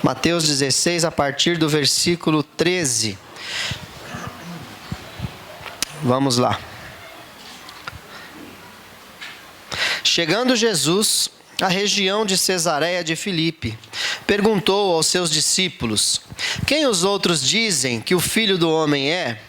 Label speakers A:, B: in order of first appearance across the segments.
A: Mateus 16, a partir do versículo 13. Vamos lá. Chegando Jesus à região de Cesareia de Filipe, perguntou aos seus discípulos: quem os outros dizem que o Filho do Homem é?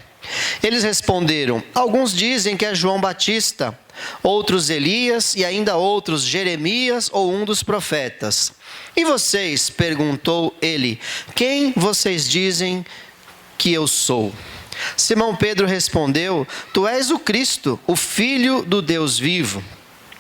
A: Eles responderam: alguns dizem que é João Batista, outros Elias e ainda outros Jeremias ou um dos profetas. E vocês? Perguntou ele: quem vocês dizem que eu sou? Simão Pedro respondeu: tu és o Cristo, o Filho do Deus vivo.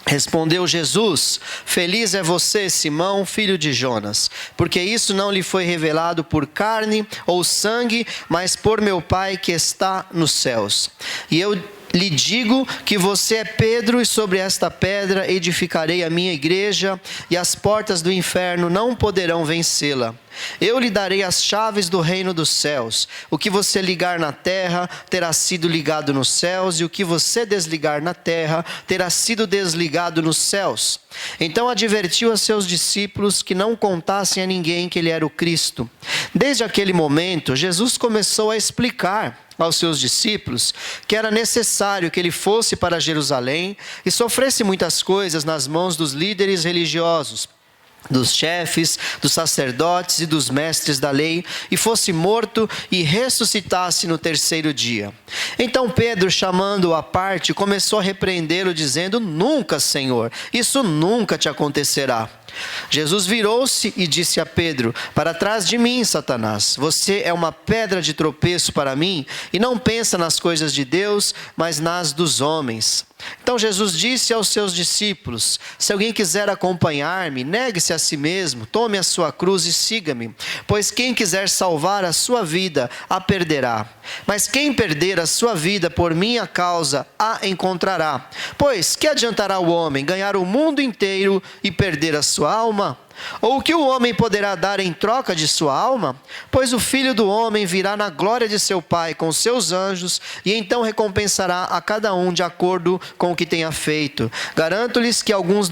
A: Respondeu Jesus: feliz é você, Simão, filho de Jonas, porque isso não lhe foi revelado por carne ou sangue, mas por meu Pai que está nos céus. E eu lhe digo que você é Pedro, e sobre esta pedra edificarei a minha igreja, e as portas do inferno não poderão vencê-la. Eu lhe darei as chaves do reino dos céus. O que você ligar na terra terá sido ligado nos céus, e o que você desligar na terra terá sido desligado nos céus. Então advertiu a seus discípulos que não contassem a ninguém que ele era o Cristo. Desde aquele momento, Jesus começou a explicar aos seus discípulos que era necessário que ele fosse para Jerusalém e sofresse muitas coisas nas mãos dos líderes religiosos, dos chefes, dos sacerdotes e dos mestres da lei, e fosse morto e ressuscitasse no terceiro dia. Então Pedro, chamando-o à parte, começou a repreendê-lo, dizendo: nunca, Senhor, isso nunca te acontecerá. Jesus virou-se e disse a Pedro: para trás de mim, Satanás, você é uma pedra de tropeço para mim, e não pensa nas coisas de Deus, mas nas dos homens. Então Jesus disse aos seus discípulos: se alguém quiser acompanhar-me, negue-se a si mesmo, tome a sua cruz e siga-me. Pois quem quiser salvar a sua vida, a perderá. Mas quem perder a sua vida por minha causa, a encontrará. Pois que adiantará o homem ganhar o mundo inteiro e perder a sua alma? Ou o que o homem poderá dar em troca de sua alma? Pois o Filho do Homem virá na glória de seu Pai com seus anjos, e então recompensará a cada um de acordo com o que tenha feito. Garanto-lhes que alguns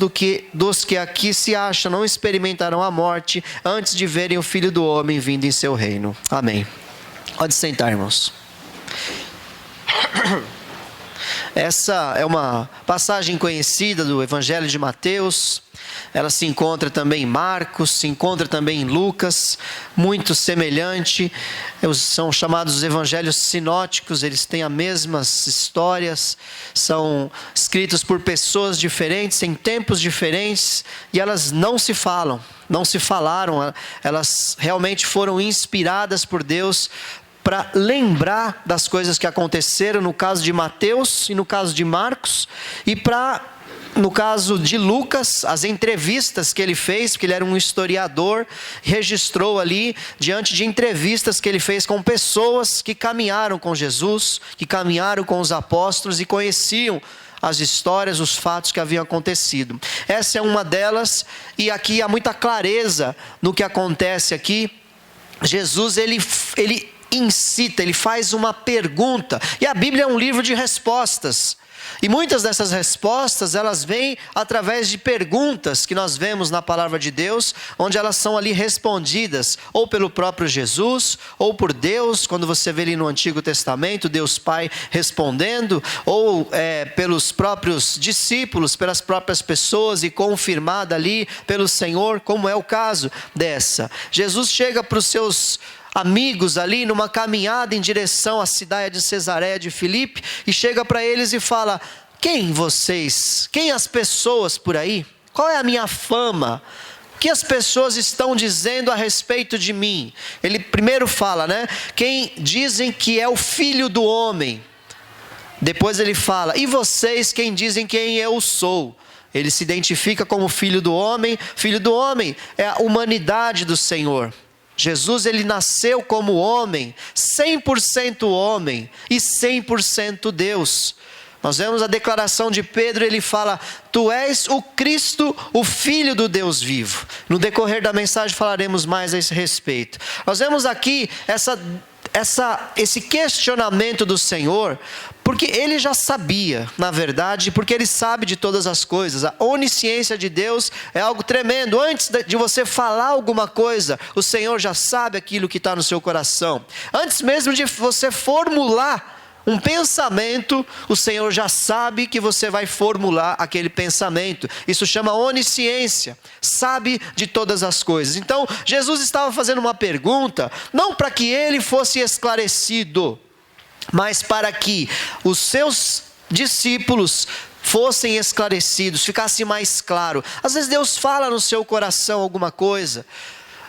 A: dos que aqui se acham não experimentarão a morte antes de verem o Filho do Homem vindo em seu reino. Amém. Pode sentar, irmãos. Essa é uma passagem conhecida do Evangelho de Mateus. Ela se encontra também em Marcos, se encontra também em Lucas, muito semelhante. São chamados os evangelhos sinóticos, eles têm as mesmas histórias, são escritos por pessoas diferentes, em tempos diferentes, e elas não se falam, não se falaram, elas realmente foram inspiradas por Deus para lembrar das coisas que aconteceram no caso de Mateus e no caso de Marcos, e no caso de Lucas, as entrevistas que ele fez, porque ele era um historiador, registrou ali, diante de entrevistas que ele fez com pessoas que caminharam com Jesus, que caminharam com os apóstolos e conheciam as histórias, os fatos que haviam acontecido. Essa é uma delas, e aqui há muita clareza no que acontece aqui. Jesus, ele incita, ele faz uma pergunta, e a Bíblia é um livro de respostas. E muitas dessas respostas, elas vêm através de perguntas que nós vemos na palavra de Deus, onde elas são ali respondidas, ou pelo próprio Jesus, ou por Deus, quando você vê ali no Antigo Testamento, Deus Pai respondendo, ou pelos próprios discípulos, pelas próprias pessoas, e confirmada ali pelo Senhor, como é o caso dessa. Jesus chega para os seus amigos ali numa caminhada em direção à cidade de Cesareia de Filipe, e chega para eles e fala: quem as pessoas por aí? Qual é a minha fama? O que as pessoas estão dizendo a respeito de mim? Ele primeiro fala, quem dizem que é o Filho do Homem. Depois ele fala: e vocês, quem dizem quem eu sou? Ele se identifica como Filho do Homem. Filho do Homem é a humanidade do Senhor. Jesus, ele nasceu como homem, 100% homem e 100% Deus. Nós vemos a declaração de Pedro, ele fala: tu és o Cristo, o Filho do Deus vivo. No decorrer da mensagem falaremos mais a esse respeito. Nós vemos aqui esse questionamento do Senhor Porque ele já sabia, na verdade, porque ele sabe de todas as coisas. A onisciência de Deus é algo tremendo. Antes de você falar alguma coisa, o Senhor já sabe aquilo que está no seu coração. Antes mesmo de você formular um pensamento, o Senhor já sabe que você vai formular aquele pensamento. Isso chama onisciência. Sabe de todas as coisas. Então, Jesus estava fazendo uma pergunta, não para que ele fosse esclarecido, mas para que os seus discípulos fossem esclarecidos, ficasse mais claro. Às vezes Deus fala no seu coração alguma coisa,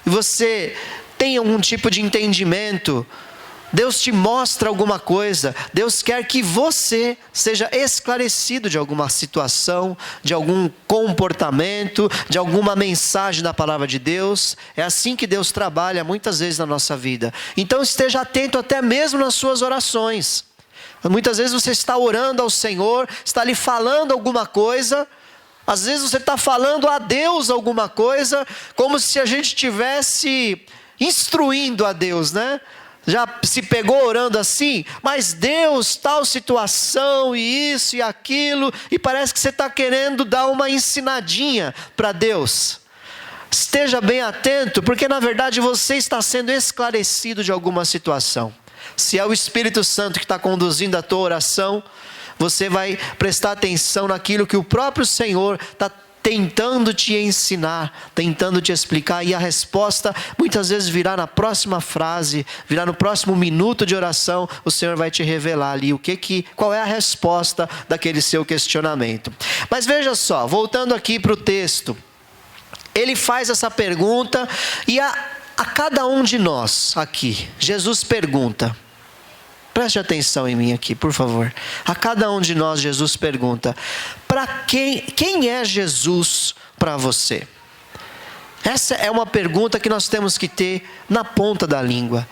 A: e você tem algum tipo de entendimento, Deus te mostra alguma coisa, Deus quer que você seja esclarecido de alguma situação, de algum comportamento, de alguma mensagem da palavra de Deus. É assim que Deus trabalha muitas vezes na nossa vida. Então esteja atento até mesmo nas suas orações. Muitas vezes você está orando ao Senhor, está lhe falando alguma coisa. Às vezes você está falando a Deus alguma coisa, como se a gente estivesse instruindo a Deus, né? Já se pegou orando assim, mas Deus, tal situação e isso e aquilo, e parece que você está querendo dar uma ensinadinha para Deus. Esteja bem atento, porque na verdade você está sendo esclarecido de alguma situação. Se é o Espírito Santo que está conduzindo a tua oração, você vai prestar atenção naquilo que o próprio Senhor está tentando te ensinar, tentando te explicar, e a resposta muitas vezes virá na próxima frase, virá no próximo minuto de oração. O Senhor vai te revelar ali qual é a resposta daquele seu questionamento. Mas veja só, voltando aqui para o texto, ele faz essa pergunta, e a cada um de nós aqui, Jesus pergunta. Preste atenção em mim aqui, por favor. A cada um de nós, Jesus pergunta: para quem é Jesus para você? Essa é uma pergunta que nós temos que ter na ponta da língua.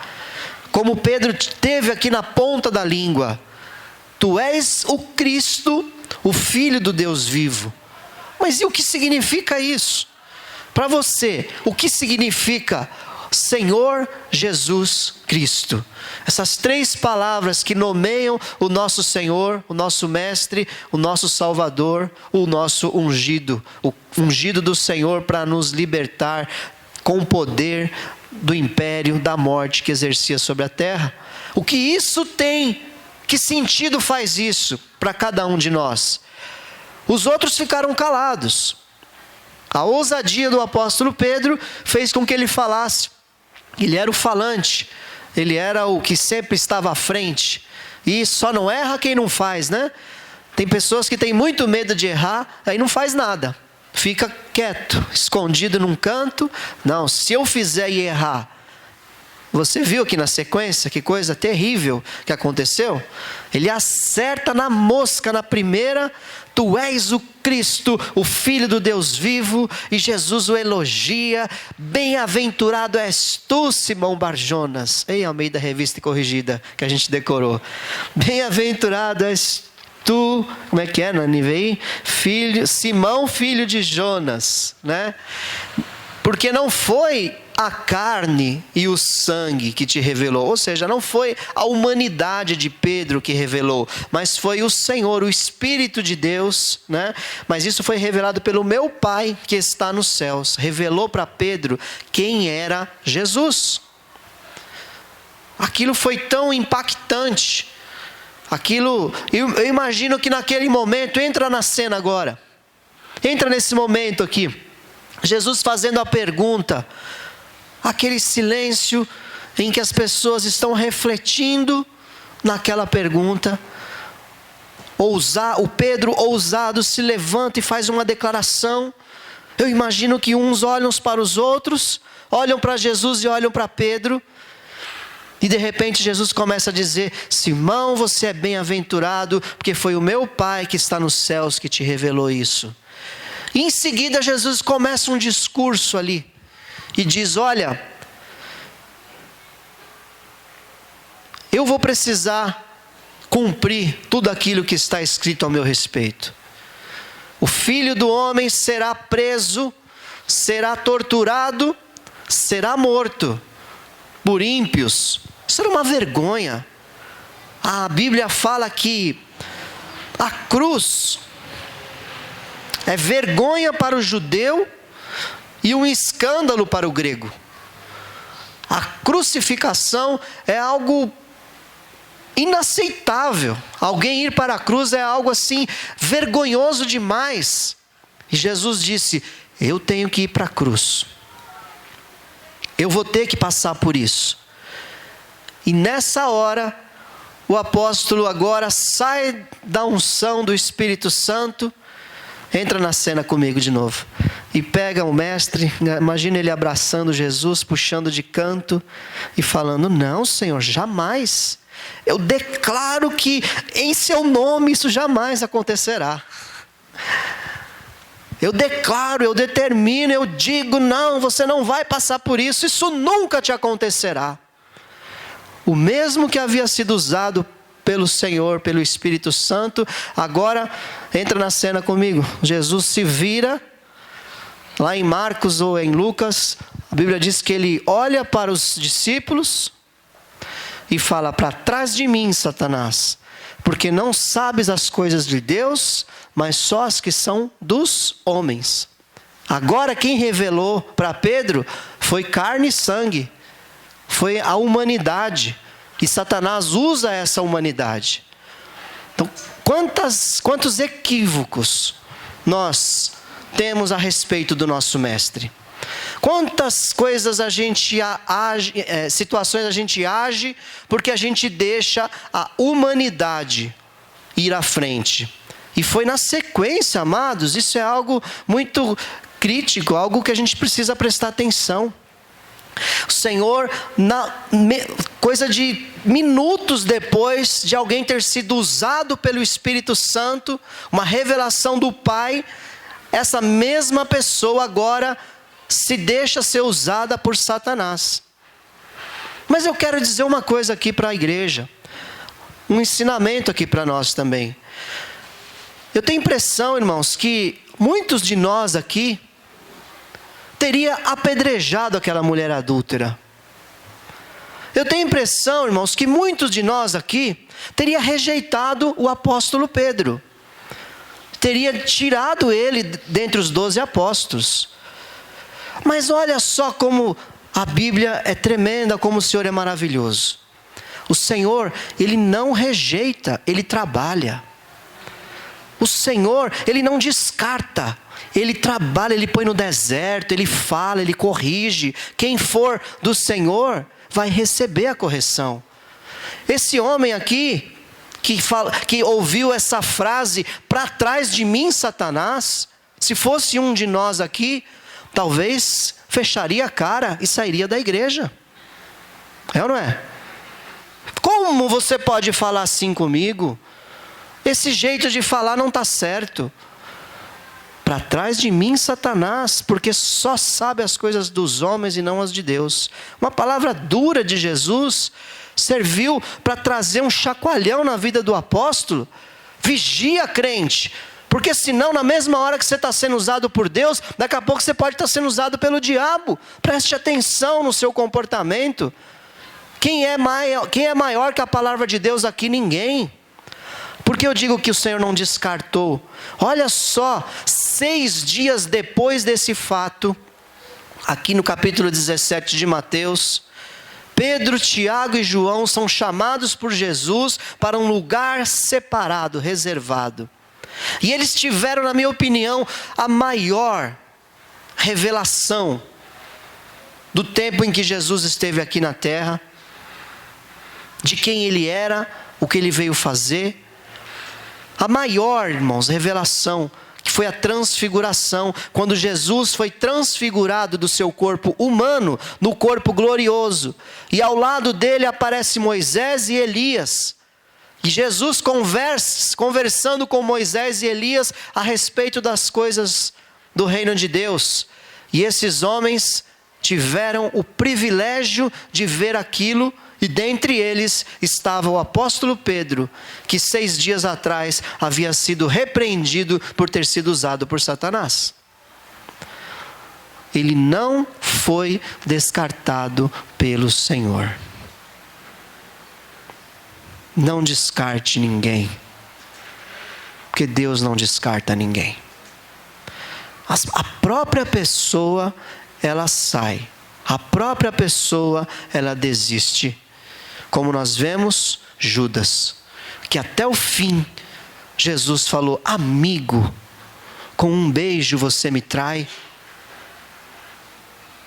A: Como Pedro teve aqui na ponta da língua: tu és o Cristo, o Filho do Deus vivo. Mas e o que significa isso? Para você, o que significa Senhor Jesus Cristo? Essas três palavras que nomeiam o nosso Senhor, o nosso Mestre, o nosso Salvador, o nosso ungido. O ungido do Senhor para nos libertar com o poder do império da morte que exercia sobre a terra. O que isso tem? Que sentido faz isso para cada um de nós? Os outros ficaram calados. A ousadia do apóstolo Pedro fez com que ele falasse. Ele era o falante, ele era o que sempre estava à frente. E só não erra quem não faz, né? Tem pessoas que têm muito medo de errar, aí não faz nada. Fica quieto, escondido num canto. Não, se eu fizer e errar. Você viu aqui na sequência que coisa terrível que aconteceu? Ele acerta na mosca na primeira: tu és o Cristo, o Filho do Deus vivo. E Jesus o elogia: bem-aventurado és tu, Simão Barjonas. Ei, Almeida Revista e Corrigida, que a gente decorou. Bem-aventurado és tu, como é que é na NVI? Simão, filho de Jonas, né? Porque não foi a carne e o sangue que te revelou, ou seja, não foi a humanidade de Pedro que revelou, mas foi o Senhor, o Espírito de Deus, né? Mas isso foi revelado pelo meu Pai que está nos céus. Revelou para Pedro quem era Jesus. Aquilo foi tão impactante. Eu imagino que naquele momento, entra na cena agora, entra nesse momento aqui, Jesus fazendo a pergunta, aquele silêncio em que as pessoas estão refletindo naquela pergunta. O Pedro ousado se levanta e faz uma declaração. Eu imagino que uns olham para os outros, olham para Jesus e olham para Pedro. E de repente Jesus começa a dizer: Simão, você é bem-aventurado, porque foi o meu Pai que está nos céus que te revelou isso. E em seguida Jesus começa um discurso ali e diz: olha, eu vou precisar cumprir tudo aquilo que está escrito ao meu respeito. O Filho do Homem será preso, será torturado, será morto por ímpios. Isso era uma vergonha. A Bíblia fala que a cruz é vergonha para o judeu e um escândalo para o grego. A crucificação é algo inaceitável. Alguém ir para a cruz é algo assim vergonhoso demais. E Jesus disse: eu tenho que ir para a cruz. Eu vou ter que passar por isso. E nessa hora, o apóstolo agora sai da unção do Espírito Santo. Entra na cena comigo de novo. E pega o mestre, imagina ele abraçando Jesus, puxando de canto e falando: não, Senhor, jamais. Eu declaro que em seu nome isso jamais acontecerá. Eu declaro, eu determino, eu digo: não, você não vai passar por isso, isso nunca te acontecerá. O mesmo que havia sido usado pelo Senhor, pelo Espírito Santo, agora entra na cena comigo. Jesus se vira, lá em Marcos ou em Lucas, a Bíblia diz que ele olha para os discípulos e fala: para trás de mim, Satanás, porque não sabes as coisas de Deus, mas só as que são dos homens. Agora quem revelou para Pedro foi carne e sangue, foi a humanidade, e Satanás usa essa humanidade. Então, quantos equívocos nós temos a respeito do nosso mestre? Quantas coisas a gente age, situações a gente age porque a gente deixa a humanidade ir à frente. E foi na sequência, amados, isso é algo muito crítico, algo que a gente precisa prestar atenção. O Senhor, coisa de minutos depois de alguém ter sido usado pelo Espírito Santo, uma revelação do Pai, essa mesma pessoa agora se deixa ser usada por Satanás. Mas eu quero dizer uma coisa aqui para a igreja, um ensinamento aqui para nós também. Eu tenho a impressão, irmãos, que muitos de nós aqui teria apedrejado aquela mulher adúltera. Eu tenho a impressão, irmãos, que muitos de nós aqui teria rejeitado o apóstolo Pedro. Teria tirado ele dentre os 12 apóstolos. Mas olha só como a Bíblia é tremenda, como o Senhor é maravilhoso. O Senhor, Ele não rejeita, Ele trabalha. O Senhor, Ele não descarta, Ele trabalha, Ele põe no deserto, Ele fala, Ele corrige. Quem for do Senhor vai receber a correção. Esse homem aqui, que ouviu essa frase: para trás de mim, Satanás, se fosse um de nós aqui, talvez fecharia a cara e sairia da igreja. É ou não é? Como você pode falar assim comigo? Esse jeito de falar não está certo. Para trás de mim, Satanás, porque só sabe as coisas dos homens e não as de Deus. Uma palavra dura de Jesus serviu para trazer um chacoalhão na vida do apóstolo. Vigia, crente, porque senão na mesma hora que você está sendo usado por Deus, daqui a pouco você pode estar sendo usado pelo diabo. Preste atenção no seu comportamento. Quem é maior que a palavra de Deus aqui? Ninguém. Por que eu digo que o Senhor não descartou? Olha só, 6 dias depois desse fato, aqui no capítulo 17 de Mateus, Pedro, Tiago e João são chamados por Jesus para um lugar separado, reservado. E eles tiveram, na minha opinião, a maior revelação do tempo em que Jesus esteve aqui na terra, de quem ele era, o que ele veio fazer. A maior, irmãos, revelação, que foi a transfiguração, quando Jesus foi transfigurado do seu corpo humano no corpo glorioso, e ao lado dele aparece Moisés e Elias, e Jesus conversando com Moisés e Elias a respeito das coisas do reino de Deus, e esses homens tiveram o privilégio de ver aquilo. E dentre eles estava o apóstolo Pedro, que 6 dias atrás havia sido repreendido por ter sido usado por Satanás. Ele não foi descartado pelo Senhor. não descarte ninguém. Porque Deus não descarta ninguém. A própria pessoa, ela sai. A própria pessoa, ela desiste. Como nós vemos, Judas, que até o fim, Jesus falou: amigo, com um beijo você me trai.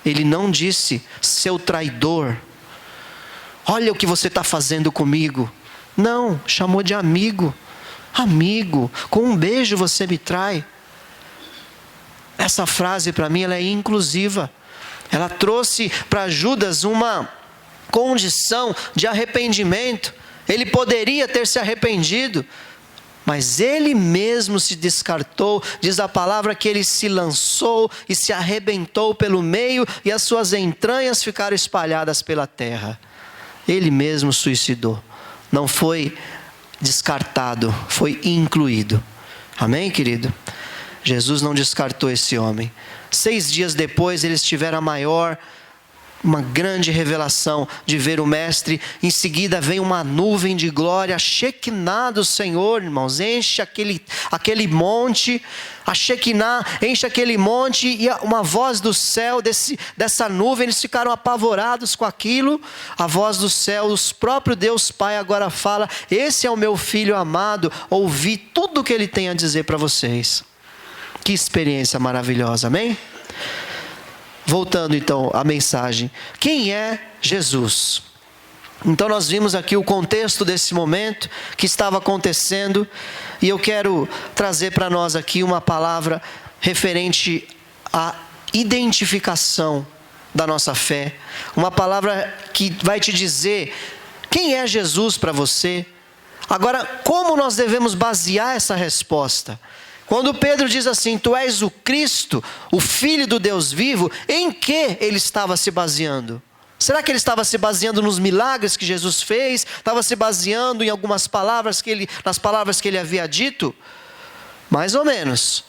A: Ele não disse: seu traidor, olha o que você está fazendo comigo. Não, chamou de amigo. Amigo, com um beijo você me trai. Essa frase para mim ela é inclusiva. Ela trouxe para Judas uma condição de arrependimento. Ele poderia ter se arrependido, mas ele mesmo se descartou. Diz a palavra que ele se lançou e se arrebentou pelo meio, e as suas entranhas ficaram espalhadas pela terra. Ele mesmo suicidou. Não foi descartado, foi incluído. Amém, querido? Jesus não descartou esse homem. 6 dias depois eles tiveram uma grande revelação de ver o Mestre. Em seguida vem uma nuvem de glória, a Shekinah do Senhor, irmãos, enche aquele monte. A Shekinah enche aquele monte, e uma voz do céu, dessa nuvem, eles ficaram apavorados com aquilo. A voz do céu, o próprio Deus Pai agora fala: esse é o meu filho amado, ouvi tudo o que ele tem a dizer para vocês. Que experiência maravilhosa, amém? Voltando então à mensagem. Quem é Jesus? Então nós vimos aqui o contexto desse momento que estava acontecendo, e eu quero trazer para nós aqui uma palavra referente à identificação da nossa fé. Uma palavra que vai te dizer quem é Jesus para você. Agora, como nós devemos basear essa resposta? Quando Pedro diz assim: tu és o Cristo, o Filho do Deus vivo, em que ele estava se baseando? Será que ele estava se baseando nos milagres que Jesus fez? Estava se baseando em algumas palavras nas palavras que ele havia dito? Mais ou menos.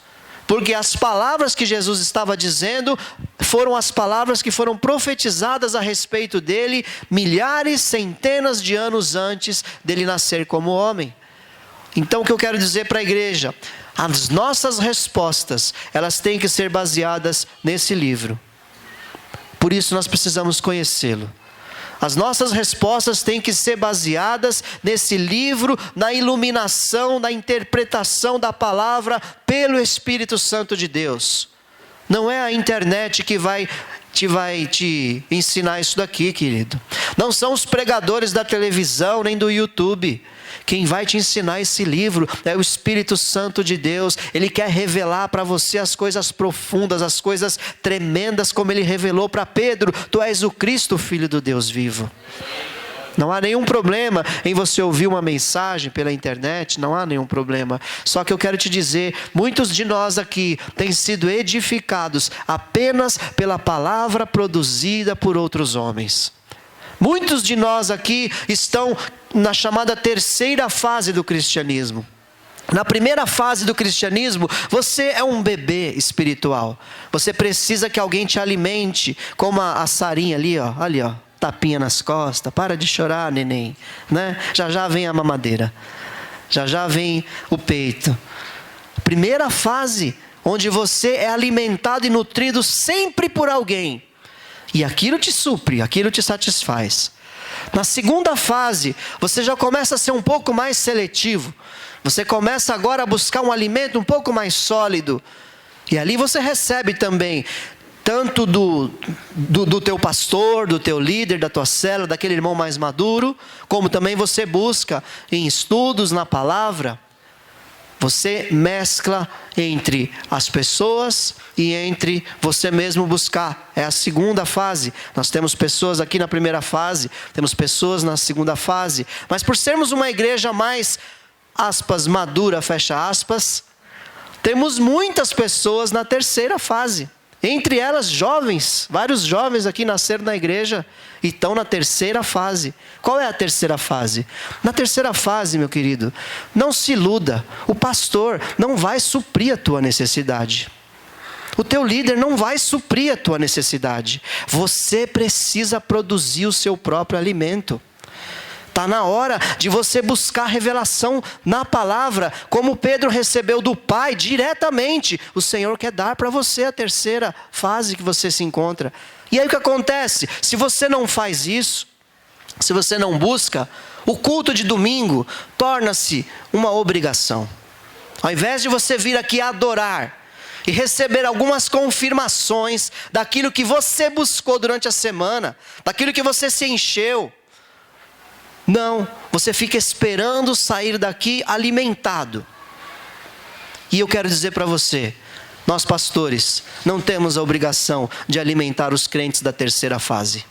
A: Porque as palavras que Jesus estava dizendo foram as palavras que foram profetizadas a respeito dele milhares, centenas de anos antes dele nascer como homem. Então o que eu quero dizer para a igreja? As nossas respostas, elas têm que ser baseadas nesse livro. Por isso nós precisamos conhecê-lo. As nossas respostas têm que ser baseadas nesse livro, na iluminação, na interpretação da palavra pelo Espírito Santo de Deus. Não é a internet que vai te ensinar isso daqui, querido. Não são os pregadores da televisão nem do YouTube. Quem vai te ensinar esse livro é o Espírito Santo de Deus. Ele quer revelar para você as coisas profundas, as coisas tremendas, como ele revelou para Pedro: tu és o Cristo, o Filho do Deus vivo. Não há nenhum problema em você ouvir uma mensagem pela internet, não há nenhum problema. Só que eu quero te dizer, muitos de nós aqui têm sido edificados apenas pela palavra produzida por outros homens. Muitos de nós aqui estão na chamada terceira fase do cristianismo. Na primeira fase do cristianismo, você é um bebê espiritual. Você precisa que alguém te alimente, como a Sarinha ali, ó, tapinha nas costas. Para de chorar, neném, né? Já vem a mamadeira. Já vem o peito. Primeira fase, onde você é alimentado e nutrido sempre por alguém. E aquilo te supre, aquilo te satisfaz. Na segunda fase, você já começa a ser um pouco mais seletivo. Você começa agora a buscar um alimento um pouco mais sólido. E ali você recebe também, tanto do teu pastor, do teu líder, da tua célula, daquele irmão mais maduro, como também você busca em estudos na palavra. Você mescla entre as pessoas e entre você mesmo buscar. É a segunda fase. Nós temos pessoas aqui na primeira fase, temos pessoas na segunda fase. Mas por sermos uma igreja mais, aspas, madura, fecha aspas, temos muitas pessoas na terceira fase. Entre elas jovens, vários jovens aqui nasceram na igreja e estão na terceira fase. Qual é a terceira fase? Na terceira fase, meu querido, não se iluda. O pastor não vai suprir a tua necessidade. O teu líder não vai suprir a tua necessidade. Você precisa produzir o seu próprio alimento. Está na hora de você buscar revelação na palavra, como Pedro recebeu do Pai diretamente. O Senhor quer dar para você a terceira fase que você se encontra. E aí o que acontece? Se você não faz isso, se você não busca, o culto de domingo torna-se uma obrigação. Ao invés de você vir aqui adorar e receber algumas confirmações daquilo que você buscou durante a semana, daquilo que você se encheu, não, você fica esperando sair daqui alimentado. E eu quero dizer para você, nós pastores, não temos a obrigação de alimentar os crentes da terceira fase.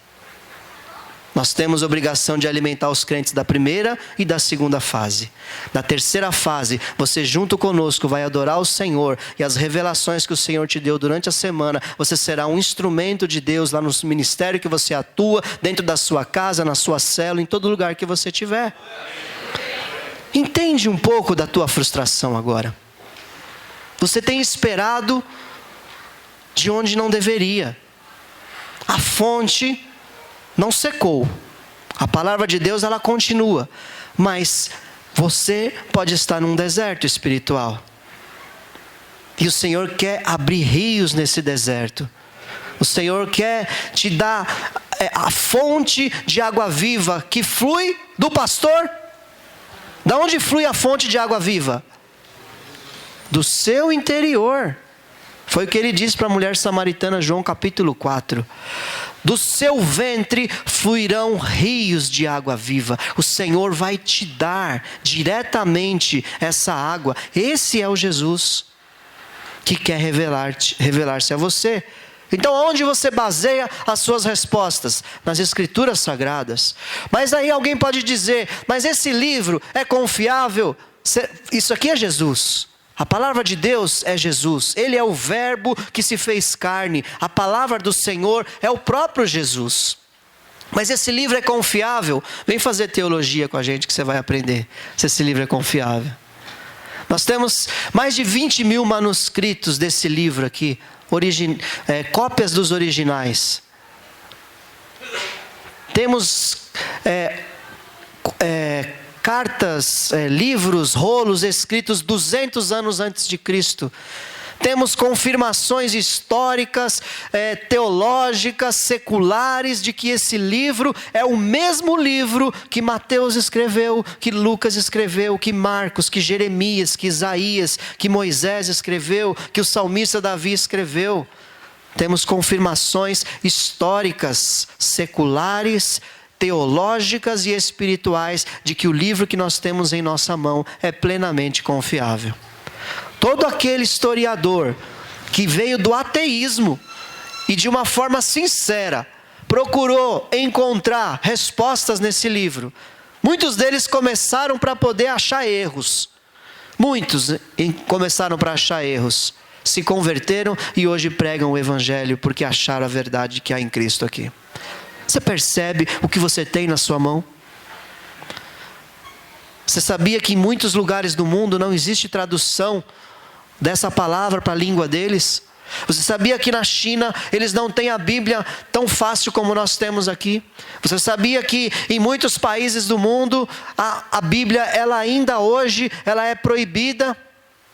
A: Nós temos a obrigação de alimentar os crentes da primeira e da segunda fase. Na terceira fase, você junto conosco vai adorar o Senhor, e as revelações que o Senhor te deu durante a semana, você será um instrumento de Deus lá no ministério que você atua, dentro da sua casa, na sua célula, em todo lugar que você estiver. Entende um pouco da tua frustração agora. Você tem esperado de onde não deveria. A fonte não secou. A palavra de Deus, ela continua. Mas você pode estar num deserto espiritual. E o Senhor quer abrir rios nesse deserto. O Senhor quer te dar a fonte de água viva que flui do pastor. Da onde flui a fonte de água viva? Do seu interior. Foi o que ele disse para a mulher samaritana, João capítulo 4. Do seu ventre fluirão rios de água viva. O Senhor vai te dar diretamente essa água. Esse é o Jesus que quer revelar-se a você. Então, onde você baseia as suas respostas? Nas Escrituras Sagradas. Mas aí alguém pode dizer, mas esse livro é confiável? Isso aqui é Jesus. A palavra de Deus é Jesus. Ele é o verbo que se fez carne. A palavra do Senhor é o próprio Jesus. Mas esse livro é confiável? Vem fazer teologia com a gente que você vai aprender se esse livro é confiável. Nós temos mais de 20 mil manuscritos desse livro aqui. Cópias dos originais. Temos cartas, livros, rolos escritos 200 anos antes de Cristo. Temos confirmações históricas, teológicas, seculares, de que esse livro é o mesmo livro que Mateus escreveu, que Lucas escreveu, que Marcos, que Jeremias, que Isaías, que Moisés escreveu, que o salmista Davi escreveu. Temos confirmações históricas, seculares, teológicas e espirituais de que o livro que nós temos em nossa mão é plenamente confiável. Todo aquele historiador que veio do ateísmo e de uma forma sincera procurou encontrar respostas nesse livro, muitos deles começaram para poder achar erros. Muitos começaram para achar erros, se converteram e hoje pregam o Evangelho porque acharam a verdade que há em Cristo aqui. Você percebe o que você tem na sua mão? Você sabia que em muitos lugares do mundo não existe tradução dessa palavra para a língua deles? Você sabia que na China eles não têm a Bíblia tão fácil como nós temos aqui? Você sabia que em muitos países do mundo a Bíblia, ela ainda hoje, ela é proibida?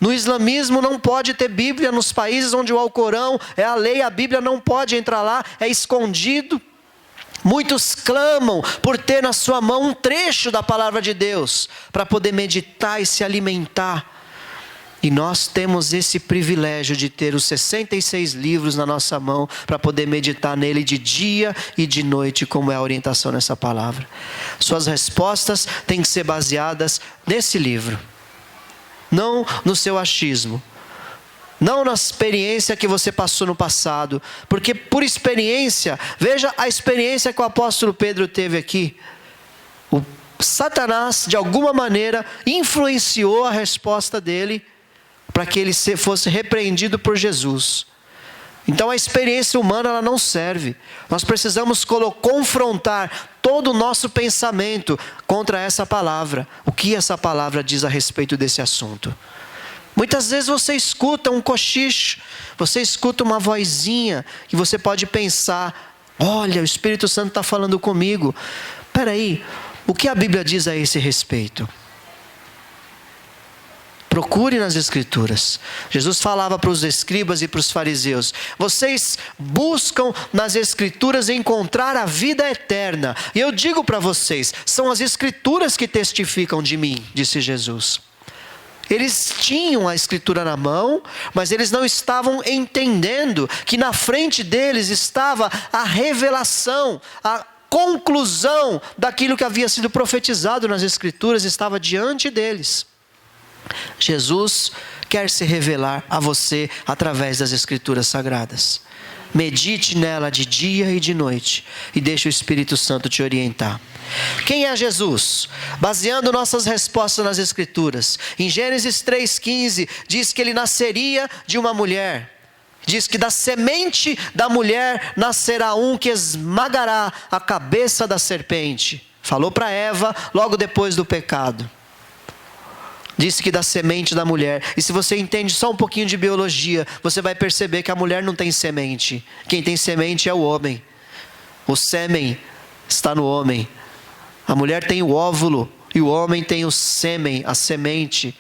A: No islamismo não pode ter Bíblia, nos países onde o Alcorão é a lei, a Bíblia não pode entrar lá, é escondido. Muitos clamam por ter na sua mão um trecho da palavra de Deus, para poder meditar e se alimentar. E nós temos esse privilégio de ter os 66 livros na nossa mão, para poder meditar nele de dia e de noite, como é a orientação nessa palavra. Suas respostas têm que ser baseadas nesse livro, não no seu achismo. Não na experiência que você passou no passado. Porque por experiência, veja a experiência que o apóstolo Pedro teve aqui. O Satanás, de alguma maneira, influenciou a resposta dele para que ele fosse repreendido por Jesus. Então a experiência humana, ela não serve. Nós precisamos confrontar todo o nosso pensamento contra essa palavra. O que essa palavra diz a respeito desse assunto? Muitas vezes você escuta um cochicho, você escuta uma vozinha e você pode pensar, olha, o Espírito Santo está falando comigo. Espera aí, O que a Bíblia diz a esse respeito? Procure nas Escrituras. Jesus falava para os escribas e para os fariseus: vocês buscam nas Escrituras encontrar a vida eterna. E eu digo para vocês, são as Escrituras que testificam de mim, disse Jesus. Eles tinham a Escritura na mão, mas eles não estavam entendendo que na frente deles estava a revelação, a conclusão daquilo que havia sido profetizado nas Escrituras, estava diante deles. Jesus quer se revelar a você através das Escrituras Sagradas. Medite nela de dia e de noite e deixe o Espírito Santo te orientar. Quem é Jesus? Baseando nossas respostas nas Escrituras, em Gênesis 3,15 diz que ele nasceria de uma mulher. Diz que da semente da mulher nascerá um que esmagará a cabeça da serpente. Falou para Eva logo depois do pecado. Disse que da semente da mulher. E se você entende só um pouquinho de biologia, você vai perceber que a mulher não tem semente. Quem tem semente é o homem. O sêmen está no homem. A mulher tem o óvulo e o homem tem o sêmen, a semente.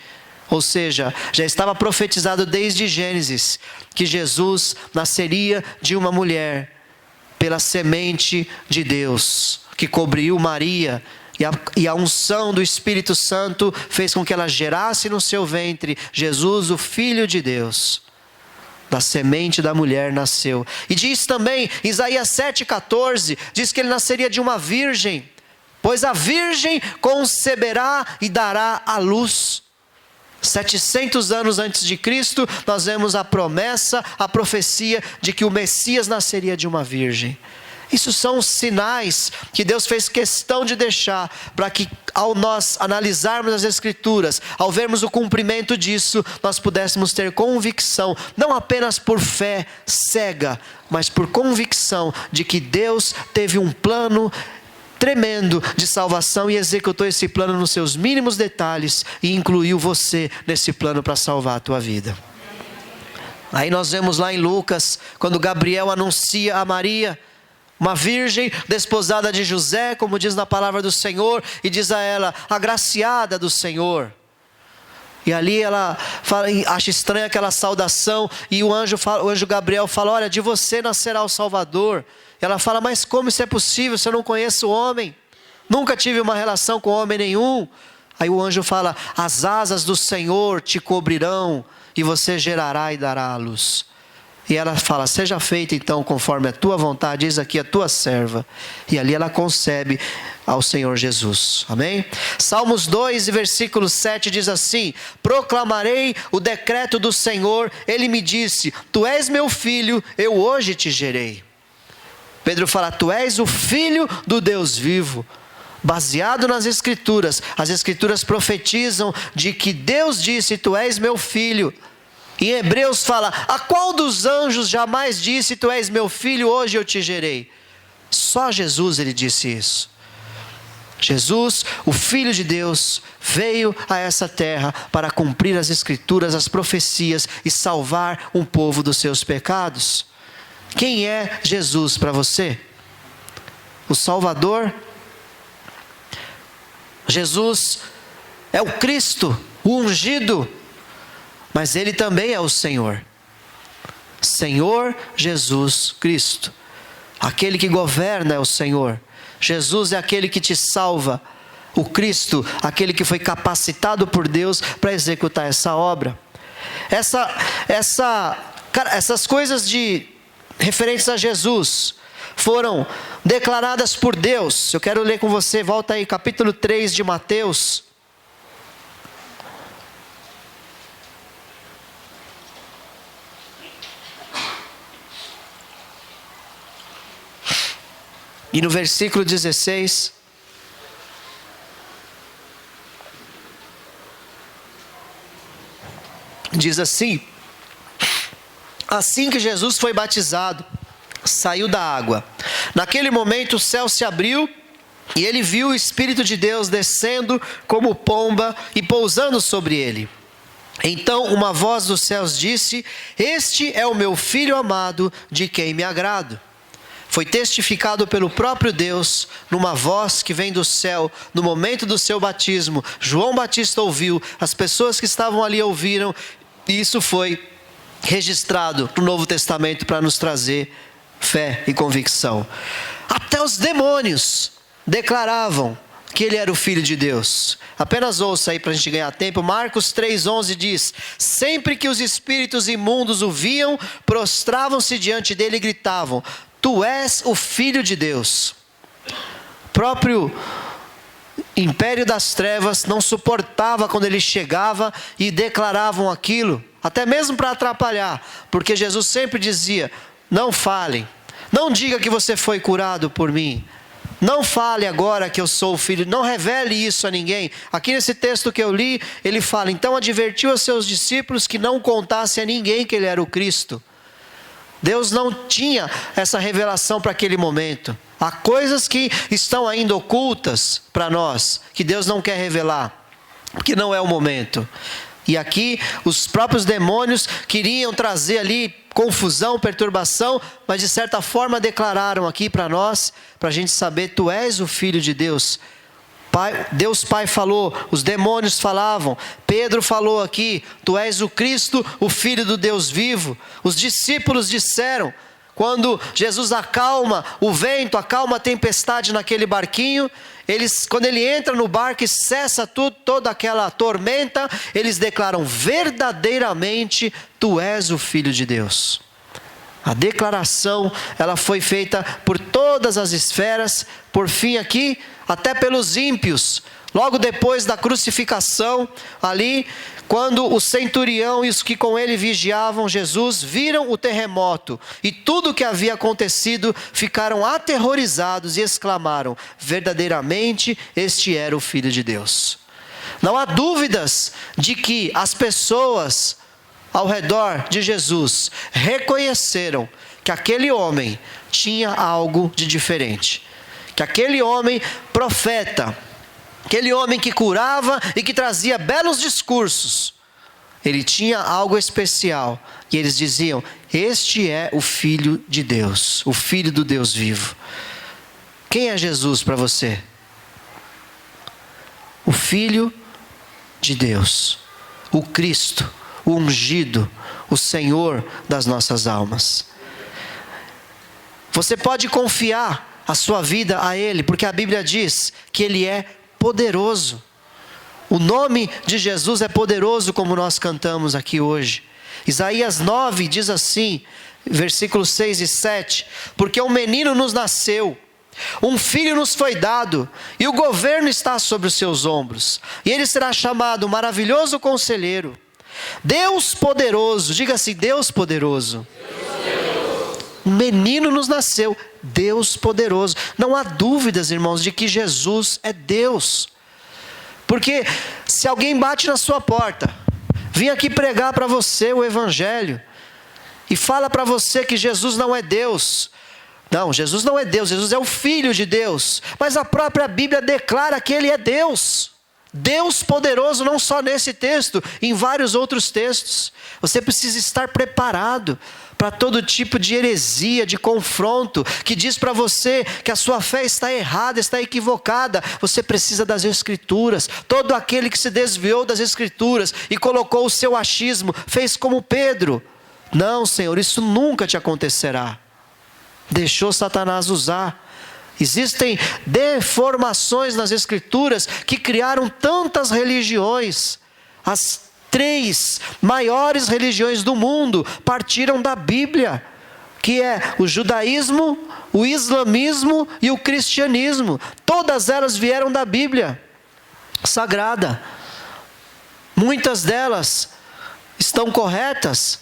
A: Ou seja, já estava profetizado desde Gênesis que Jesus nasceria de uma mulher pela semente de Deus, que cobriu Maria. E a unção do Espírito Santo fez com que ela gerasse no seu ventre Jesus, o Filho de Deus. Da semente da mulher nasceu. E diz também, Isaías 7,14, diz que ele nasceria de uma virgem. Pois a virgem conceberá e dará à luz. 700 anos antes de Cristo, nós vemos a promessa, a profecia de que o Messias nasceria de uma virgem. Isso são os sinais que Deus fez questão de deixar para que, ao nós analisarmos as Escrituras, ao vermos o cumprimento disso, nós pudéssemos ter convicção, não apenas por fé cega, mas por convicção de que Deus teve um plano tremendo de salvação e executou esse plano nos seus mínimos detalhes e incluiu você nesse plano para salvar a tua vida. Aí nós vemos lá em Lucas, quando Gabriel anuncia a Maria, uma virgem desposada de José, como diz na palavra do Senhor, e diz a ela, agraciada do Senhor. E ali ela fala, acha estranha aquela saudação, e o anjo Gabriel fala, olha, de você nascerá o Salvador. E ela fala, mas como isso é possível, se eu não conheço o homem? Nunca tive uma relação com homem nenhum. Aí o anjo fala, as asas do Senhor te cobrirão, e você gerará e dará à luz. E ela fala, seja feita então conforme a tua vontade, eis aqui a tua serva. E ali ela concebe ao Senhor Jesus. Amém? Salmos 2 e versículo 7 diz assim, proclamarei o decreto do Senhor, ele me disse, tu és meu filho, eu hoje te gerei. Pedro fala, tu és o filho do Deus vivo. Baseado nas Escrituras, as Escrituras profetizam de que Deus disse, tu és meu filho. Em Hebreus fala, a qual dos anjos jamais disse, tu és meu filho, hoje eu te gerei? Só Jesus ele disse isso. Jesus, o Filho de Deus, veio a essa terra para cumprir as Escrituras, as profecias e salvar um povo dos seus pecados. Quem é Jesus para você? O Salvador? Jesus é o Cristo, o ungido, mas ele também é o Senhor. Senhor Jesus Cristo. Aquele que governa é o Senhor. Jesus é aquele que te salva. O Cristo, aquele que foi capacitado por Deus para executar essa obra. Essas coisas referentes a Jesus foram declaradas por Deus. Eu quero ler com você, volta aí, capítulo 3 de Mateus. E no versículo 16, diz assim, assim que Jesus foi batizado, saiu da água. Naquele momento o céu se abriu e ele viu o Espírito de Deus descendo como pomba e pousando sobre ele. Então uma voz dos céus disse, este é o meu Filho amado, de quem me agrado. foi testificado pelo próprio Deus, numa voz que vem do céu, no momento do seu batismo. João Batista ouviu, as pessoas que estavam ali ouviram, e isso foi registrado no Novo Testamento para nos trazer fé e convicção. Até os demônios declaravam que ele era o Filho de Deus. Apenas ouça aí para a gente ganhar tempo. Marcos 3,11 diz: sempre que os espíritos imundos o viam, prostravam-se diante dele e gritavam: tu és o Filho de Deus. O próprio império das trevas não suportava quando ele chegava e declaravam aquilo, até mesmo para atrapalhar, porque Jesus sempre dizia: não falem, não diga que você foi curado por mim, não fale agora que eu sou o Filho, não revele isso a ninguém. Aqui nesse texto que eu li, ele fala: então advertiu aos seus discípulos que não contassem a ninguém que ele era o Cristo. Deus não tinha essa revelação para aquele momento. Há coisas que estão ainda ocultas para nós, que Deus não quer revelar, porque não é o momento. E aqui os próprios demônios queriam trazer ali confusão, perturbação, mas de certa forma declararam aqui para nós, para a gente saber: tu és o Filho de Deus. Deus Pai falou, os demônios falavam, Pedro falou aqui: tu és o Cristo, o Filho do Deus vivo. Os discípulos disseram, quando Jesus acalma o vento, acalma a tempestade naquele barquinho, quando ele entra no barco e cessa toda aquela tormenta, eles declaram: verdadeiramente tu és o Filho de Deus. A declaração, ela foi feita por todas as esferas, por fim aqui, até pelos ímpios. Logo depois da crucificação, ali, quando o centurião e os que com ele vigiavam Jesus viram o terremoto e tudo o que havia acontecido, ficaram aterrorizados e exclamaram: verdadeiramente este era o Filho de Deus. Não há dúvidas de que as pessoas ao redor de Jesus reconheceram que aquele homem tinha algo de diferente, que aquele homem profeta, aquele homem que curava e que trazia belos discursos, ele tinha algo especial. E eles diziam: este é o Filho de Deus, o Filho do Deus vivo. Quem é Jesus para você? O Filho de Deus, o Cristo, o ungido, o Senhor das nossas almas. Você pode confiar a sua vida a Ele, porque a Bíblia diz que Ele é poderoso. O nome de Jesus é poderoso, como nós cantamos aqui hoje. Isaías 9 diz assim, versículos 6 e 7: porque um menino nos nasceu, um filho nos foi dado, e o governo está sobre os seus ombros, e ele será chamado Maravilhoso Conselheiro, Deus Poderoso. Diga assim: Deus Poderoso. Um menino nos nasceu, Deus Poderoso. Não há dúvidas, irmãos, de que Jesus é Deus. Porque se alguém bate na sua porta, vem aqui pregar para você o Evangelho, e fala para você que Jesus não é Deus. Não, Jesus não é Deus, Jesus é o Filho de Deus. Mas a própria Bíblia declara que Ele é Deus. Deus poderoso, não só nesse texto, em vários outros textos. Você precisa estar preparado para todo tipo de heresia, de confronto, que diz para você que a sua fé está errada, está equivocada. Você precisa das Escrituras. Todo aquele que se desviou das Escrituras e colocou o seu achismo, fez como Pedro. Não, Senhor, isso nunca te acontecerá. Deixou Satanás usar. Existem deformações nas Escrituras que criaram tantas religiões. As 3 maiores religiões do mundo partiram da Bíblia, que é o judaísmo, o islamismo e o cristianismo. Todas elas vieram da Bíblia sagrada. Muitas delas estão corretas.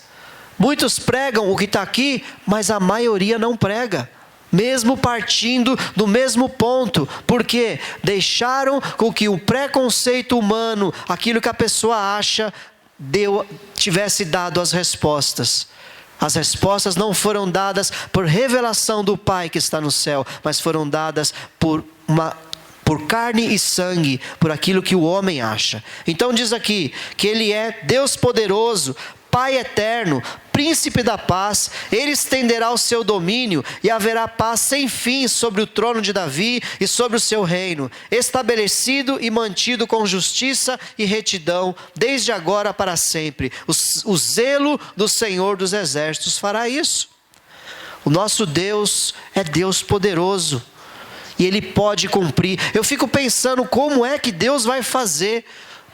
A: Muitos pregam o que está aqui, mas a maioria não prega, mesmo partindo do mesmo ponto, porque deixaram com que o preconceito humano, aquilo que a pessoa acha, tivesse dado as respostas. As respostas não foram dadas por revelação do Pai que está no céu, mas foram dadas por carne e sangue, por aquilo que o homem acha. Então diz aqui que Ele é Deus poderoso, Pai eterno, príncipe da paz. Ele estenderá o seu domínio e haverá paz sem fim sobre o trono de Davi e sobre o seu reino, estabelecido e mantido com justiça e retidão, desde agora para sempre. O zelo do Senhor dos Exércitos fará isso. O nosso Deus é Deus poderoso e Ele pode cumprir. Eu fico pensando como é que Deus vai fazer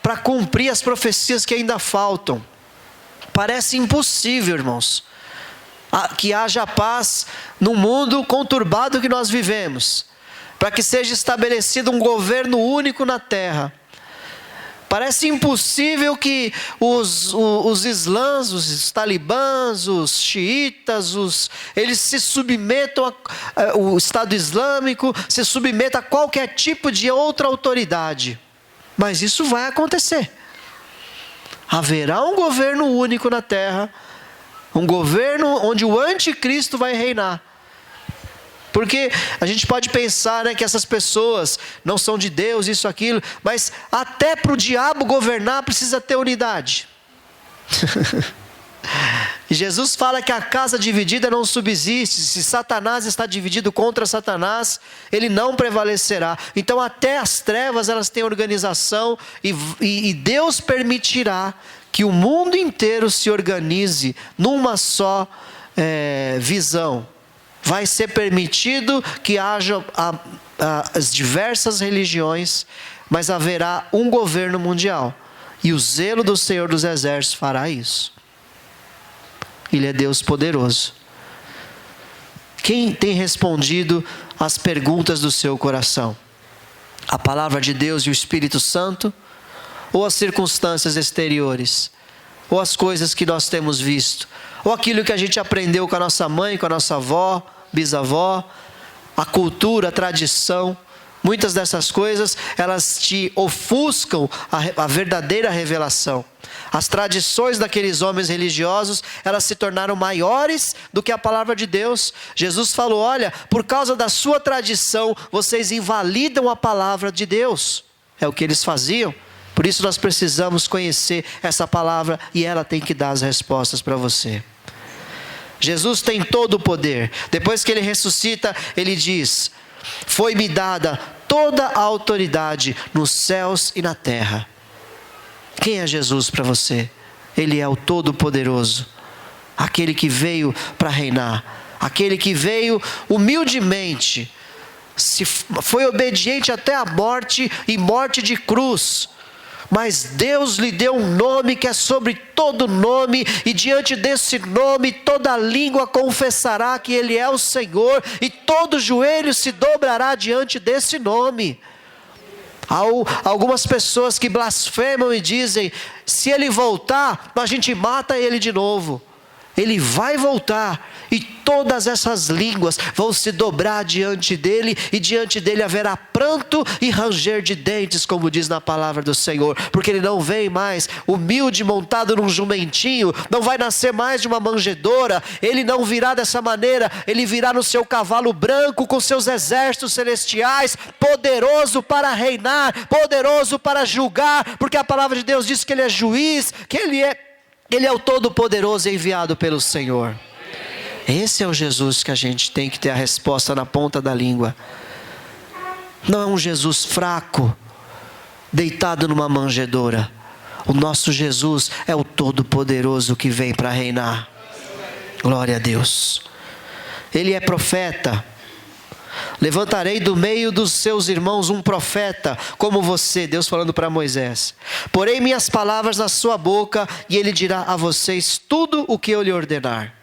A: para cumprir as profecias que ainda faltam. Parece impossível, irmãos, que haja paz no mundo conturbado que nós vivemos, para que seja estabelecido um governo único na terra. Parece impossível que os islãs, os talibãs, os xiitas, eles se submetam o Estado Islâmico, se submeta a qualquer tipo de outra autoridade. Mas isso vai acontecer. Haverá um governo único na terra, um governo onde o anticristo vai reinar. Porque a gente pode pensar, né, que essas pessoas não são de Deus, isso, aquilo, mas até para o diabo governar precisa ter unidade. E Jesus fala que a casa dividida não subsiste. Se Satanás está dividido contra Satanás, ele não prevalecerá. Então até as trevas elas têm organização e Deus permitirá que o mundo inteiro se organize numa só visão. Vai ser permitido que haja as diversas religiões, mas haverá um governo mundial. E o zelo do Senhor dos Exércitos fará isso. Ele é Deus poderoso. Quem tem respondido às perguntas do seu coração? A palavra de Deus e o Espírito Santo? Ou as circunstâncias exteriores? Ou as coisas que nós temos visto? Ou aquilo que a gente aprendeu com a nossa mãe, com a nossa avó, bisavó? A cultura, a tradição? Muitas dessas coisas, elas te ofuscam a verdadeira revelação. As tradições daqueles homens religiosos, elas se tornaram maiores do que a palavra de Deus. Jesus falou, olha, por causa da sua tradição, vocês invalidam a palavra de Deus. É o que eles faziam. Por isso nós precisamos conhecer essa palavra e ela tem que dar as respostas para você. Jesus tem todo o poder. Depois que ele ressuscita, ele diz, foi-me dada toda a autoridade nos céus e na terra. Quem é Jesus para você? Ele é o Todo-Poderoso, aquele que veio para reinar, aquele que veio humildemente, foi obediente até a morte e morte de cruz. Mas Deus lhe deu um nome que é sobre todo nome, e diante desse nome toda língua confessará que Ele é o Senhor, e todo joelho se dobrará diante desse nome. Há algumas pessoas que blasfemam e dizem, se Ele voltar, a gente mata Ele de novo. Ele vai voltar e todas essas línguas vão se dobrar diante dele, e diante dele haverá pranto e ranger de dentes, como diz na palavra do Senhor, porque ele não vem mais humilde montado num jumentinho, não vai nascer mais de uma manjedoura, ele não virá dessa maneira, ele virá no seu cavalo branco com seus exércitos celestiais, poderoso para reinar, poderoso para julgar, porque a palavra de Deus diz que ele é juiz, que ele é o Todo-Poderoso enviado pelo Senhor. Esse é o Jesus que a gente tem que ter a resposta na ponta da língua. Não é um Jesus fraco, deitado numa manjedoura. O nosso Jesus é o Todo-Poderoso que vem para reinar. Glória a Deus. Ele é profeta. Levantarei do meio dos seus irmãos um profeta como você, Deus falando para Moisés. Porei minhas palavras na sua boca e ele dirá a vocês tudo o que eu lhe ordenar.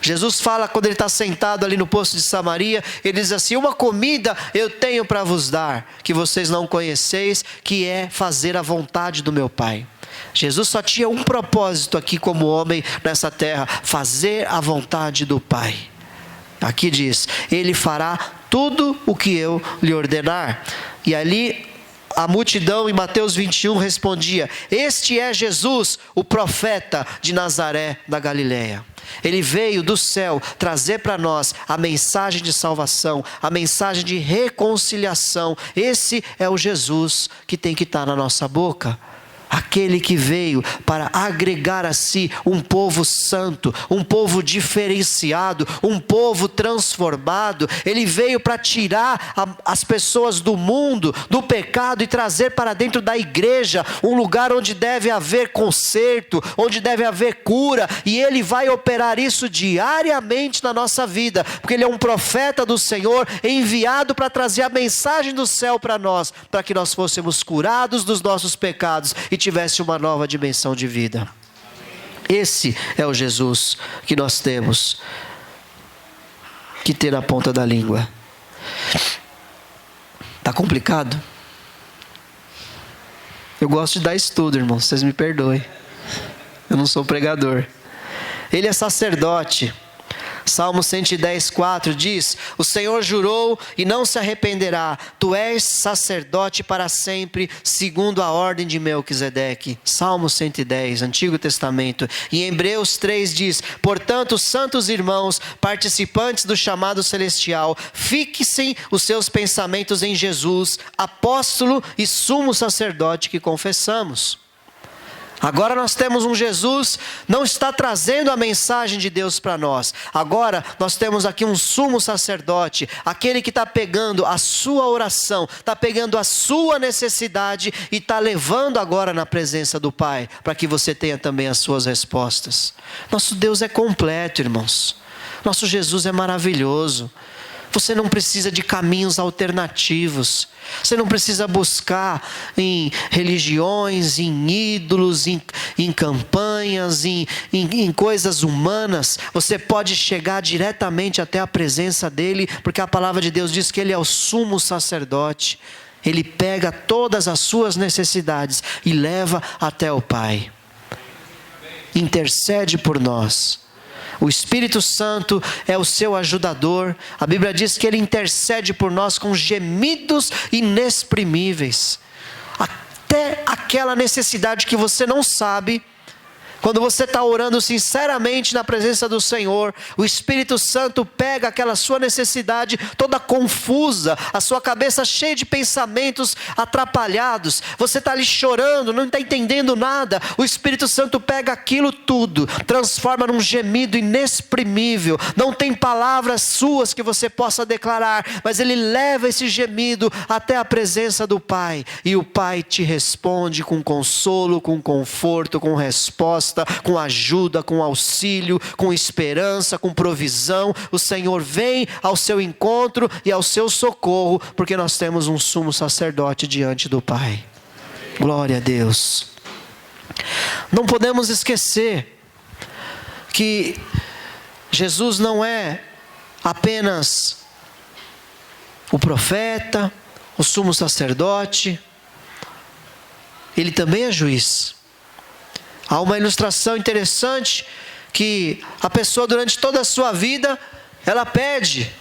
A: Jesus fala quando ele está sentado ali no poço de Samaria, ele diz assim, uma comida eu tenho para vos dar, que vocês não conheceis, que é fazer a vontade do meu Pai. Jesus só tinha um propósito aqui como homem nessa terra, fazer a vontade do Pai. Aqui diz, ele fará tudo o que eu lhe ordenar. E ali a multidão em Mateus 21 respondia, este é Jesus, o profeta de Nazaré da Galileia. Ele veio do céu trazer para nós a mensagem de salvação, a mensagem de reconciliação. Esse é o Jesus que tem que estar na nossa boca. aquele que veio para agregar a si um povo santo, um povo diferenciado, um povo transformado. Ele veio para tirar as pessoas do mundo, do pecado, e trazer para dentro da igreja um lugar onde deve haver conserto, onde deve haver cura, e Ele vai operar isso diariamente na nossa vida, porque Ele é um profeta do Senhor, enviado para trazer a mensagem do céu para nós, para que nós fôssemos curados dos nossos pecados e tivesse uma nova dimensão de vida. Esse é o Jesus que nós temos que ter na ponta da língua. Está complicado? Eu gosto de dar estudo, irmãos, vocês me perdoem. Eu não sou pregador. Ele é sacerdote. Salmo 110, 4 diz: o Senhor jurou e não se arrependerá, tu és sacerdote para sempre, segundo a ordem de Melquisedeque. Salmo 110, Antigo Testamento. E em Hebreus 3 diz: portanto, santos irmãos, participantes do chamado celestial, fixem os seus pensamentos em Jesus, apóstolo e sumo sacerdote que confessamos. Agora nós temos um Jesus, não está trazendo a mensagem de Deus para nós. Agora nós temos aqui um sumo sacerdote, aquele que está pegando a sua oração, está pegando a sua necessidade e está levando agora na presença do Pai, para que você tenha também as suas respostas. Nosso Deus é completo, irmãos. Nosso Jesus é maravilhoso. Você não precisa de caminhos alternativos. Você não precisa buscar em religiões, em ídolos, em campanhas, em coisas humanas. Você pode chegar diretamente até a presença dEle, porque a palavra de Deus diz que Ele é o sumo sacerdote. Ele pega todas as suas necessidades e leva até o Pai. Intercede por nós. O Espírito Santo é o seu ajudador. A Bíblia diz que Ele intercede por nós com gemidos inexprimíveis. Até aquela necessidade que você não sabe, quando você está orando sinceramente na presença do Senhor, o Espírito Santo pega aquela sua necessidade toda confusa, a sua cabeça cheia de pensamentos atrapalhados, você está ali chorando, não está entendendo nada, o Espírito Santo pega aquilo tudo, transforma num gemido inexprimível, não tem palavras suas que você possa declarar, mas Ele leva esse gemido até a presença do Pai, e o Pai te responde com consolo, com conforto, com resposta, com ajuda, com auxílio, com esperança, com provisão. O Senhor vem ao seu encontro e ao seu socorro, porque nós temos um sumo sacerdote diante do Pai. Glória a Deus. Não podemos esquecer que Jesus não é apenas o profeta, o sumo sacerdote, Ele também é juiz. Há uma ilustração interessante que a pessoa durante toda a sua vida, ela pede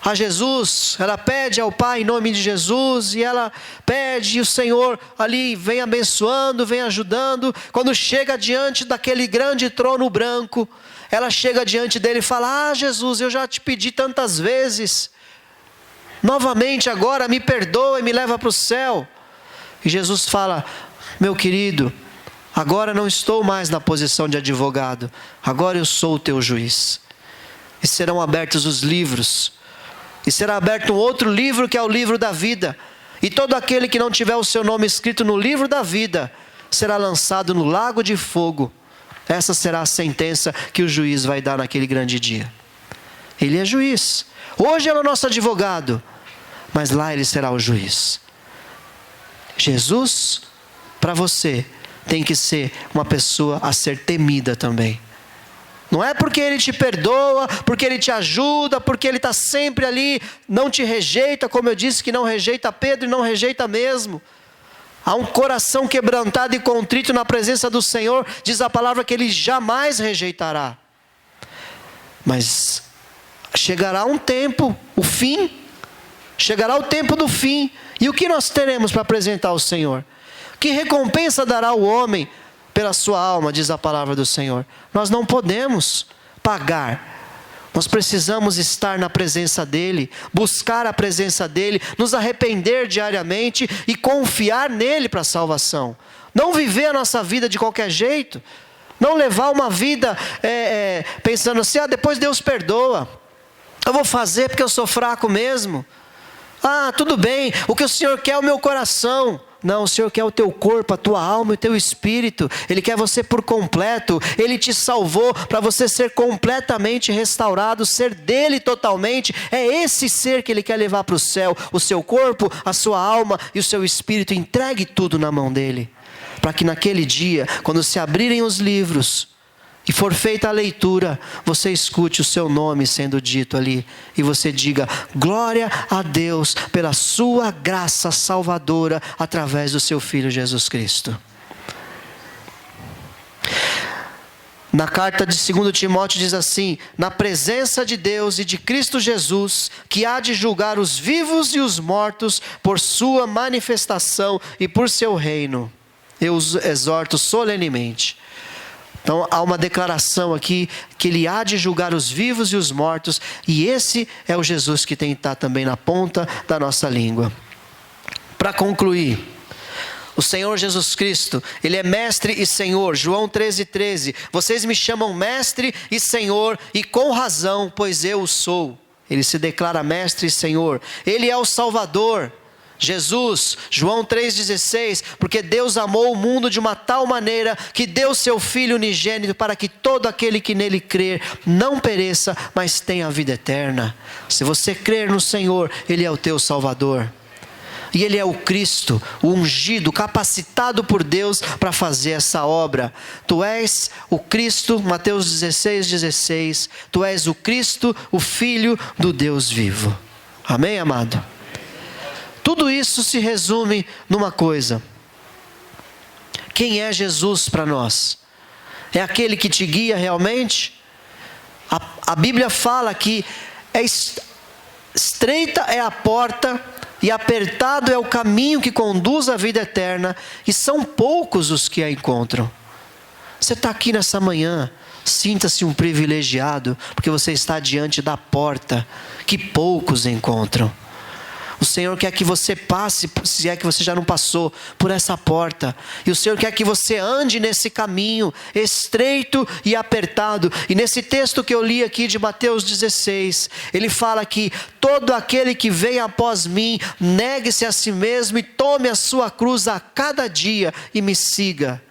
A: a Jesus, ela pede ao Pai em nome de Jesus, e ela pede e o Senhor ali vem abençoando, vem ajudando. Quando chega diante daquele grande trono branco, ela chega diante dele e fala: Jesus, eu já te pedi tantas vezes, novamente agora me perdoa e me leva para o céu. E Jesus fala: meu querido, agora não estou mais na posição de advogado, agora eu sou o teu juiz. E serão abertos os livros, e será aberto um outro livro, que é o livro da vida, e todo aquele que não tiver o seu nome escrito no livro da vida, será lançado no lago de fogo. Essa será a sentença que o juiz vai dar naquele grande dia. Ele é juiz, hoje ele é o nosso advogado, mas lá ele será o juiz. Jesus, para você, tem que ser uma pessoa a ser temida também. Não é porque Ele te perdoa, porque Ele te ajuda, porque Ele está sempre ali, não te rejeita, como eu disse que não rejeita Pedro e não rejeita mesmo. Há um coração quebrantado e contrito na presença do Senhor, diz a palavra que Ele jamais rejeitará. Mas chegará um tempo, o fim, chegará o tempo do fim, e o que nós teremos para apresentar ao Senhor? Que recompensa dará o homem pela sua alma, diz a palavra do Senhor. Nós não podemos pagar. Nós precisamos estar na presença dEle, buscar a presença dEle, nos arrepender diariamente e confiar nele para a salvação. Não viver a nossa vida de qualquer jeito. Não levar uma vida pensando assim, depois Deus perdoa. Eu vou fazer porque eu sou fraco mesmo. Tudo bem, o que o Senhor quer é o meu coração. Não, o Senhor quer o teu corpo, a tua alma e o teu espírito. Ele quer você por completo. Ele te salvou para você ser completamente restaurado, ser dele totalmente. É esse ser que ele quer levar para o céu. O seu corpo, a sua alma e o seu espírito. Entregue tudo na mão dele. Para que naquele dia, quando se abrirem os livros e for feita a leitura, você escute o seu nome sendo dito ali. E você diga, glória a Deus pela sua graça salvadora através do seu Filho Jesus Cristo. Na carta de 2 Timóteo diz assim, na presença de Deus e de Cristo Jesus, que há de julgar os vivos e os mortos por sua manifestação e por seu reino. Eu os exorto solenemente. Então há uma declaração aqui que ele há de julgar os vivos e os mortos, e esse é o Jesus que tem que estar também na ponta da nossa língua. Para concluir, o Senhor Jesus Cristo, ele é mestre e Senhor. João 13:13, vocês me chamam mestre e Senhor, e com razão, pois eu o sou. Ele se declara mestre e Senhor. Ele é o Salvador. Jesus, João 3,16, porque Deus amou o mundo de uma tal maneira que deu seu Filho unigênito para que todo aquele que nele crer não pereça, mas tenha a vida eterna. Se você crer no Senhor, Ele é o teu Salvador. E Ele é o Cristo, o ungido, capacitado por Deus para fazer essa obra. Tu és o Cristo, Mateus 16:16, tu és o Cristo, o Filho do Deus vivo. Amém, amado? Tudo isso se resume numa coisa. Quem é Jesus para nós? É aquele que te guia realmente? A Bíblia fala que estreita é a porta e apertado é o caminho que conduz à vida eterna, e são poucos os que a encontram. Você está aqui nessa manhã, sinta-se um privilegiado, porque você está diante da porta que poucos encontram. O Senhor quer que você passe, se é que você já não passou, por essa porta. E o Senhor quer que você ande nesse caminho estreito e apertado. E nesse texto que eu li aqui de Mateus 16, ele fala que todo aquele que vem após mim, negue-se a si mesmo e tome a sua cruz a cada dia e me siga.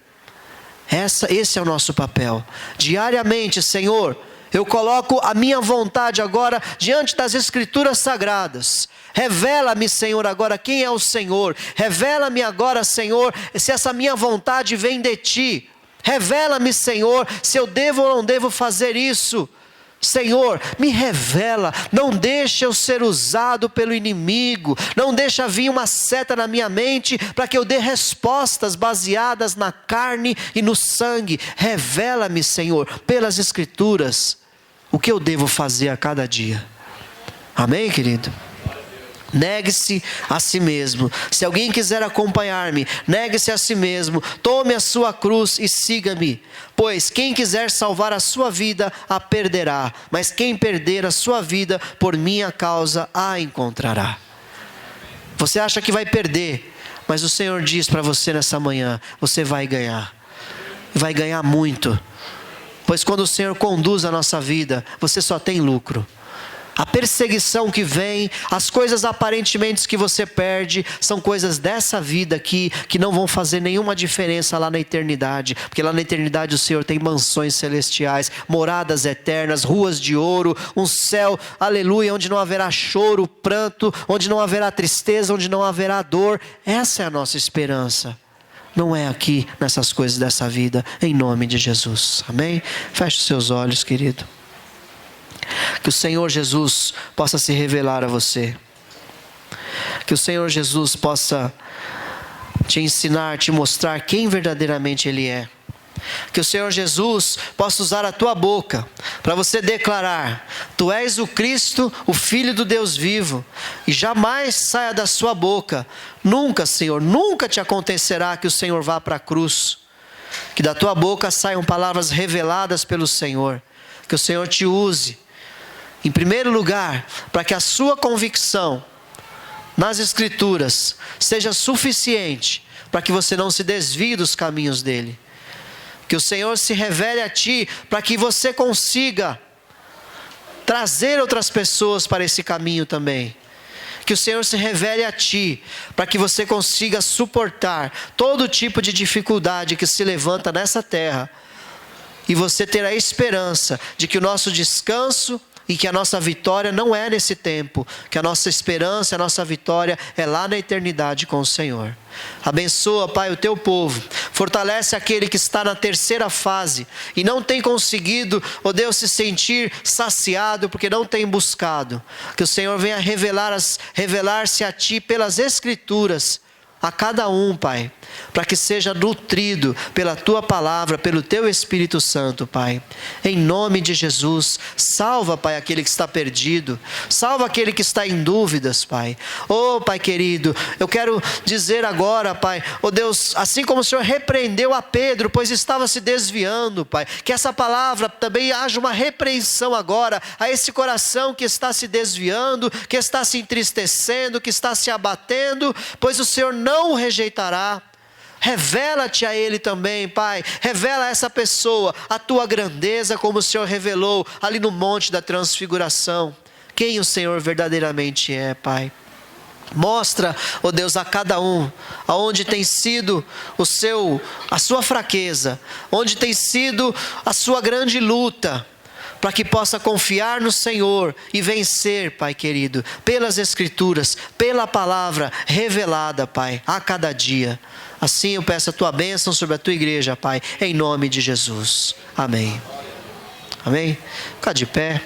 A: Esse é o nosso papel. Diariamente, Senhor, eu coloco a minha vontade agora diante das Escrituras Sagradas. Revela-me, Senhor, agora quem é o Senhor. Revela-me agora, Senhor, se essa minha vontade vem de Ti. Revela-me, Senhor, se eu devo ou não devo fazer isso. Senhor, me revela, não deixa eu ser usado pelo inimigo, não deixa vir uma seta na minha mente para que eu dê respostas baseadas na carne e no sangue. Revela-me, Senhor, pelas Escrituras, o que eu devo fazer a cada dia. Amém, querido? Negue-se a si mesmo. Se alguém quiser acompanhar-me, negue-se a si mesmo, tome a sua cruz e siga-me. Pois quem quiser salvar a sua vida, a perderá. Mas quem perder a sua vida, por minha causa, a encontrará. Você acha que vai perder, mas o Senhor diz para você nessa manhã, você vai ganhar. Vai ganhar muito. Pois quando o Senhor conduz a nossa vida, você só tem lucro. A perseguição que vem, as coisas aparentemente que você perde, são coisas dessa vida aqui, que não vão fazer nenhuma diferença lá na eternidade. Porque lá na eternidade o Senhor tem mansões celestiais, moradas eternas, ruas de ouro, um céu, aleluia, onde não haverá choro, pranto, onde não haverá tristeza, onde não haverá dor. Essa é a nossa esperança. Não é aqui nessas coisas dessa vida, em nome de Jesus. Amém? Feche os seus olhos, querido. Que o Senhor Jesus possa se revelar a você. Que o Senhor Jesus possa te ensinar, te mostrar quem verdadeiramente Ele é. Que o Senhor Jesus possa usar a tua boca para você declarar: Tu és o Cristo, o Filho do Deus vivo. E jamais saia da sua boca, nunca, Senhor, nunca te acontecerá que o Senhor vá para a cruz. Que da tua boca saiam palavras reveladas pelo Senhor. Que o Senhor te use, em primeiro lugar, para que a sua convicção nas Escrituras seja suficiente para que você não se desvie dos caminhos dele. Que o Senhor se revele a ti, para que você consiga trazer outras pessoas para esse caminho também. Que o Senhor se revele a ti, para que você consiga suportar todo tipo de dificuldade que se levanta nessa terra. E você ter a esperança de que o nosso descanso e que a nossa vitória não é nesse tempo, que a nossa esperança, a nossa vitória é lá na eternidade com o Senhor. Abençoa, Pai, o teu povo, fortalece aquele que está na terceira fase e não tem conseguido, ó Deus, se sentir saciado porque não tem buscado. Que o Senhor venha revelar-se a ti pelas Escrituras, a cada um, Pai, para que seja nutrido pela Tua palavra, pelo Teu Espírito Santo, Pai. Em nome de Jesus, salva, Pai, aquele que está perdido, salva aquele que está em dúvidas, Pai. Oh, Pai querido, eu quero dizer agora, Pai, oh Deus, assim como o Senhor repreendeu a Pedro, pois estava se desviando, Pai, que essa palavra também haja uma repreensão agora a esse coração que está se desviando, que está se entristecendo, que está se abatendo, pois o Senhor não o rejeitará. Revela-te a ele também, Pai. Revela a essa pessoa a tua grandeza, como o Senhor revelou ali no Monte da Transfiguração. Quem o Senhor verdadeiramente é, Pai. Mostra, ó Deus, a cada um aonde tem sido a sua fraqueza, onde tem sido a sua grande luta, para que possa confiar no Senhor e vencer, Pai querido, pelas Escrituras, pela palavra revelada, Pai, a cada dia. Assim eu peço a Tua bênção sobre a Tua igreja, Pai, em nome de Jesus. Amém. Amém. Fica de pé.